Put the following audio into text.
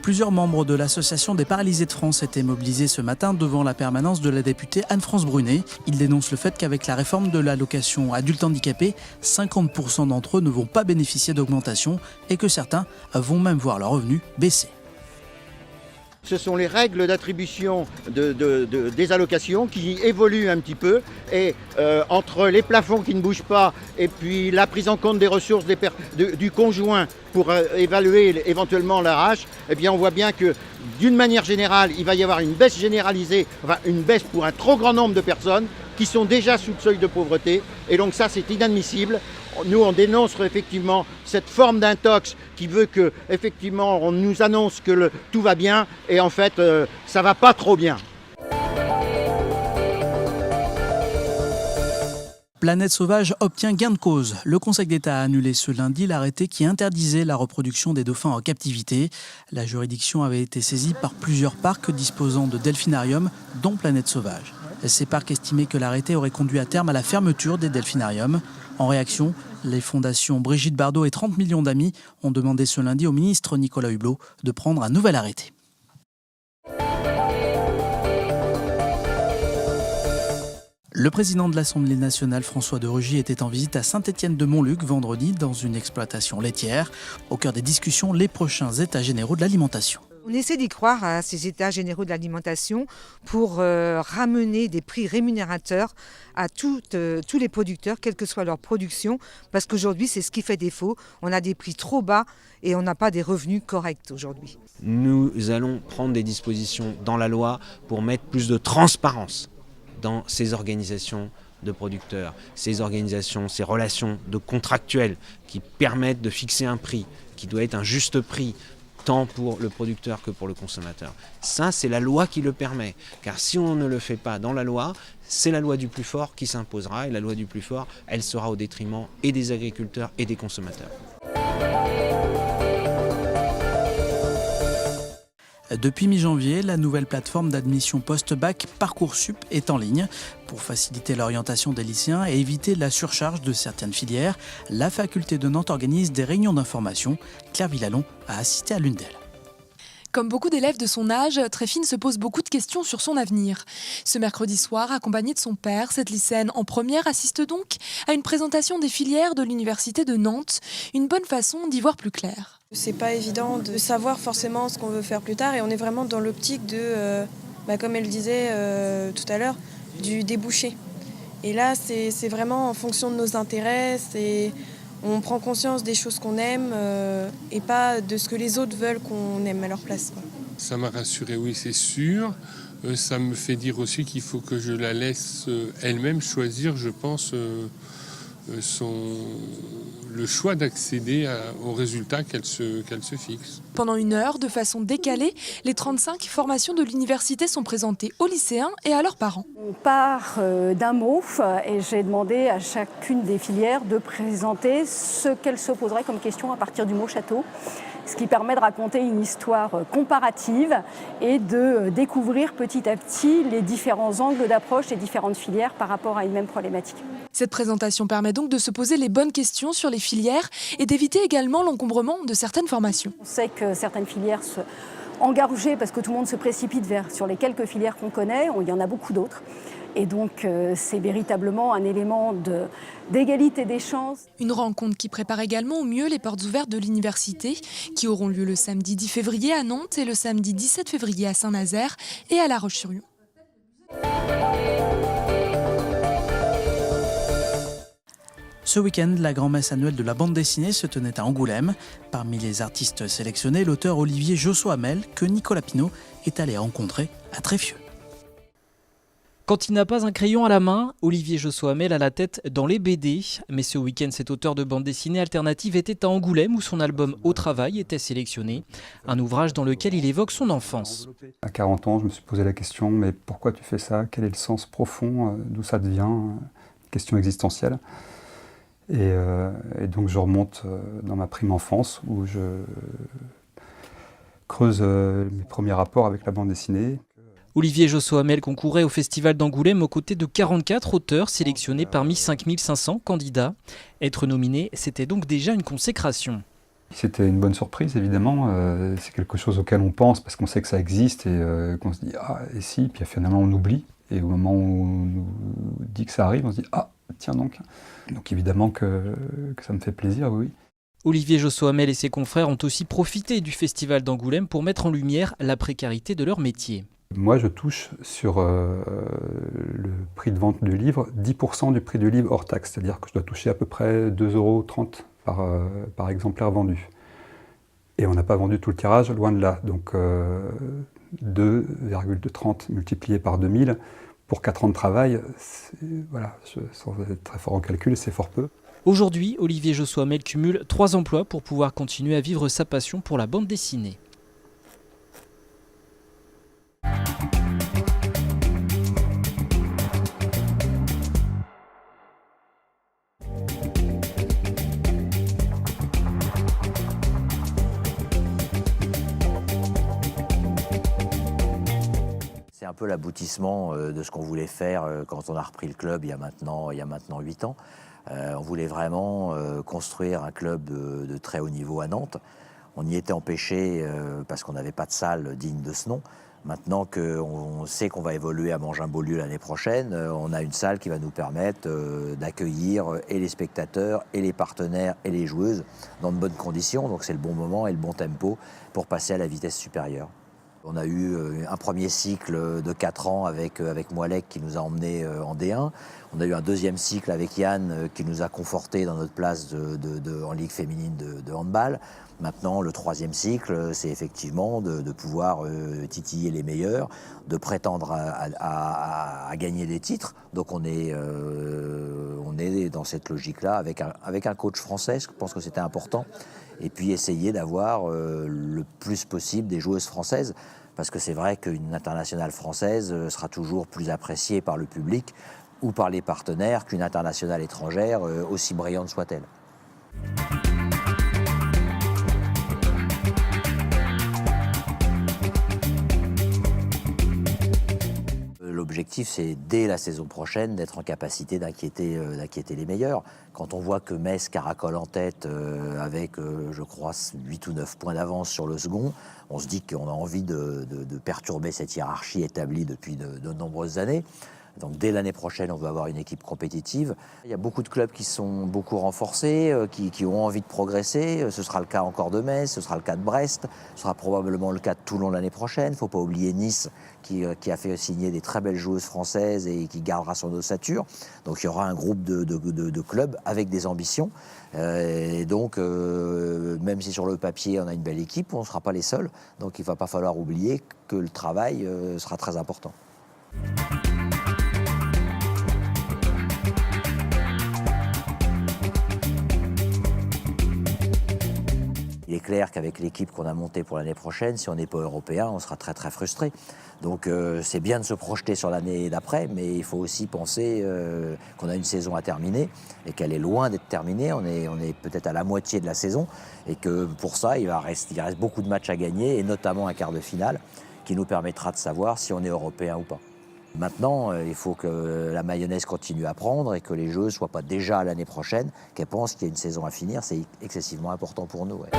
Plusieurs membres de l'association des paralysés de France étaient mobilisés ce matin devant la permanence de la députée Anne-France Brunet. Ils dénoncent le fait qu'avec la réforme de l'allocation adulte handicapé, 50% d'entre eux ne vont pas bénéficier d'augmentation et que certains vont même voir leurs revenus baisser. Ce sont les règles d'attribution des allocations qui évoluent un petit peu et entre les plafonds qui ne bougent pas et puis la prise en compte des ressources du conjoint pour évaluer éventuellement l'AH, eh bien on voit bien que d'une manière générale, il va y avoir une baisse généralisée, enfin une baisse pour un trop grand nombre de personnes qui sont déjà sous le seuil de pauvreté et donc ça c'est inadmissible. Nous, on dénonce effectivement cette forme d'intox qui veut que, effectivement, on nous annonce que tout va bien et en fait, ça va pas trop bien. Planète Sauvage obtient gain de cause. Le Conseil d'État a annulé ce lundi l'arrêté qui interdisait la reproduction des dauphins en captivité. La juridiction avait été saisie par plusieurs parcs disposant de delphinariums, dont Planète Sauvage. Ces parcs estimaient que l'arrêté aurait conduit à terme à la fermeture des delphinariums. En réaction, les fondations Brigitte Bardot et 30 millions d'amis ont demandé ce lundi au ministre Nicolas Hulot de prendre un nouvel arrêté. Le président de l'Assemblée nationale, François de Rugy, était en visite à Saint-Étienne-de-Montluc vendredi dans une exploitation laitière. Au cœur des discussions, les prochains états généraux de l'alimentation. On essaie d'y croire à ces états généraux de l'alimentation pour ramener des prix rémunérateurs à tous les producteurs, quelle que soit leur production, parce qu'aujourd'hui c'est ce qui fait défaut. On a des prix trop bas et on n'a pas des revenus corrects aujourd'hui. Nous allons prendre des dispositions dans la loi pour mettre plus de transparence dans ces organisations de producteurs, ces organisations, ces relations de contractuels qui permettent de fixer un prix qui doit être un juste prix tant pour le producteur que pour le consommateur. Ça, c'est la loi qui le permet. Car si on ne le fait pas dans la loi, c'est la loi du plus fort qui s'imposera. Et la loi du plus fort, elle sera au détriment et des agriculteurs et des consommateurs. Depuis mi-janvier, la nouvelle plateforme d'admission post-bac Parcoursup est en ligne. Pour faciliter l'orientation des lycéens et éviter la surcharge de certaines filières, la faculté de Nantes organise des réunions d'information. Claire Villalon a assisté à l'une d'elles. Comme beaucoup d'élèves de son âge, Tréfine se pose beaucoup de questions sur son avenir. Ce mercredi soir, accompagnée de son père, cette lycéenne en première assiste donc à une présentation des filières de l'université de Nantes, une bonne façon d'y voir plus clair. C'est pas évident de savoir forcément ce qu'on veut faire plus tard et on est vraiment dans l'optique de, comme elle disait tout à l'heure, du débouché. Et là, c'est vraiment en fonction de nos intérêts, on prend conscience des choses qu'on aime et pas de ce que les autres veulent qu'on aime à leur place. Ça m'a rassuré, oui, c'est sûr. Ça me fait dire aussi qu'il faut que je la laisse elle-même choisir, je pense, le choix d'accéder aux résultats qu'elle se fixe. Pendant une heure, de façon décalée, les 35 formations de l'université sont présentées aux lycéens et à leurs parents. On part d'un mot et j'ai demandé à chacune des filières de présenter ce qu'elle se poserait comme question à partir du mot château, ce qui permet de raconter une histoire comparative et de découvrir petit à petit les différents angles d'approche des différentes filières par rapport à une même problématique. Cette présentation permet donc de se poser les bonnes questions sur les filières et d'éviter également l'encombrement de certaines formations. On sait que certaines filières se engagent parce que tout le monde se précipite sur les quelques filières qu'on connaît, il y en a beaucoup d'autres. Et donc c'est véritablement un élément d'égalité des chances. Une rencontre qui prépare également au mieux les portes ouvertes de l'université qui auront lieu le samedi 10 février à Nantes et le samedi 17 février à Saint-Nazaire et à La Roche-sur-Yon. Ce week-end, la grand-messe annuelle de la bande dessinée se tenait à Angoulême. Parmi les artistes sélectionnés, l'auteur Olivier Jossoamel, que Nicolas Pineau est allé rencontrer à Tréfieux. Quand il n'a pas un crayon à la main, Olivier Jossoamel a la tête dans les BD. Mais ce week-end, cet auteur de bande dessinée alternative était à Angoulême où son album Au travail était sélectionné. Un ouvrage dans lequel il évoque son enfance. À 40 ans, je me suis posé la question, mais pourquoi tu fais ça? Quel est le sens profond? D'où ça devient? Question existentielle. Et donc je remonte dans ma prime enfance où je creuse mes premiers rapports avec la bande dessinée. Olivier Jossoamel concourait au Festival d'Angoulême aux côtés de 44 auteurs sélectionnés parmi 5500 candidats. Être nominé, c'était donc déjà une consécration. C'était une bonne surprise, évidemment. C'est quelque chose auquel on pense parce qu'on sait que ça existe et qu'on se dit « Ah, et si ?» Puis finalement, on oublie. Et au moment où on nous dit que ça arrive, on se dit « Ah, tiens donc !» Donc évidemment que ça me fait plaisir, oui. Olivier Jossoamel et ses confrères ont aussi profité du festival d'Angoulême pour mettre en lumière la précarité de leur métier. Moi, je touche sur le prix de vente du livre 10% du prix du livre hors taxe. C'est-à-dire que je dois toucher à peu près 2,30 € par exemplaire vendu. Et on n'a pas vendu tout le tirage, loin de là. Donc 2,30 multiplié par 2000 pour 4 ans de travail, voilà, sans être très fort en calcul, c'est fort peu. Aujourd'hui, Olivier Jossoamel cumule 3 emplois pour pouvoir continuer à vivre sa passion pour la bande dessinée. C'est un peu l'aboutissement de ce qu'on voulait faire quand on a repris le club il y a maintenant 8 ans. On voulait vraiment construire un club de très haut niveau à Nantes. On y était empêché parce qu'on n'avait pas de salle digne de ce nom. Maintenant qu'on sait qu'on va évoluer à Mangin-Beaulieu l'année prochaine, on a une salle qui va nous permettre d'accueillir et les spectateurs, et les partenaires, et les joueuses dans de bonnes conditions. Donc c'est le bon moment et le bon tempo pour passer à la vitesse supérieure. On a eu un premier cycle de 4 ans avec Moilec qui nous a emmenés en D1. On a eu un deuxième cycle avec Yann qui nous a confortés dans notre place en Ligue féminine de handball. Maintenant, le troisième cycle, c'est effectivement de pouvoir titiller les meilleurs, de prétendre à gagner des titres. Donc on est dans cette logique-là avec un coach français, je pense que c'était important. Et puis essayer d'avoir le plus possible des joueuses françaises. Parce que c'est vrai qu'une internationale française sera toujours plus appréciée par le public ou par les partenaires qu'une internationale étrangère, aussi brillante soit-elle. L'objectif, c'est dès la saison prochaine d'être en capacité d'inquiéter les meilleurs. Quand on voit que Metz caracole en tête avec, je crois, 8 ou 9 points d'avance sur le second, on se dit qu'on a envie de perturber cette hiérarchie établie depuis de nombreuses années. Donc dès l'année prochaine, on va avoir une équipe compétitive. Il y a beaucoup de clubs qui sont beaucoup renforcés, qui ont envie de progresser. Ce sera le cas encore de Metz, ce sera le cas de Brest, ce sera probablement le cas de Toulon l'année prochaine. Il ne faut pas oublier Nice qui a fait signer des très belles joueuses françaises et qui gardera son ossature. Donc il y aura un groupe de clubs avec des ambitions. Et donc, même si sur le papier on a une belle équipe, on ne sera pas les seuls. Donc il ne va pas falloir oublier que le travail sera très important. Il est clair qu'avec l'équipe qu'on a montée pour l'année prochaine, si on n'est pas européen, on sera très très frustré. Donc c'est bien de se projeter sur l'année d'après, mais il faut aussi penser qu'on a une saison à terminer et qu'elle est loin d'être terminée. On est peut-être à la moitié de la saison et que pour ça, il reste beaucoup de matchs à gagner et notamment un quart de finale qui nous permettra de savoir si on est européen ou pas. Maintenant, il faut que la mayonnaise continue à prendre et que les jeux ne soient pas déjà l'année prochaine, qu'elles pensent qu'il y a une saison à finir. C'est excessivement important pour nous. Ouais.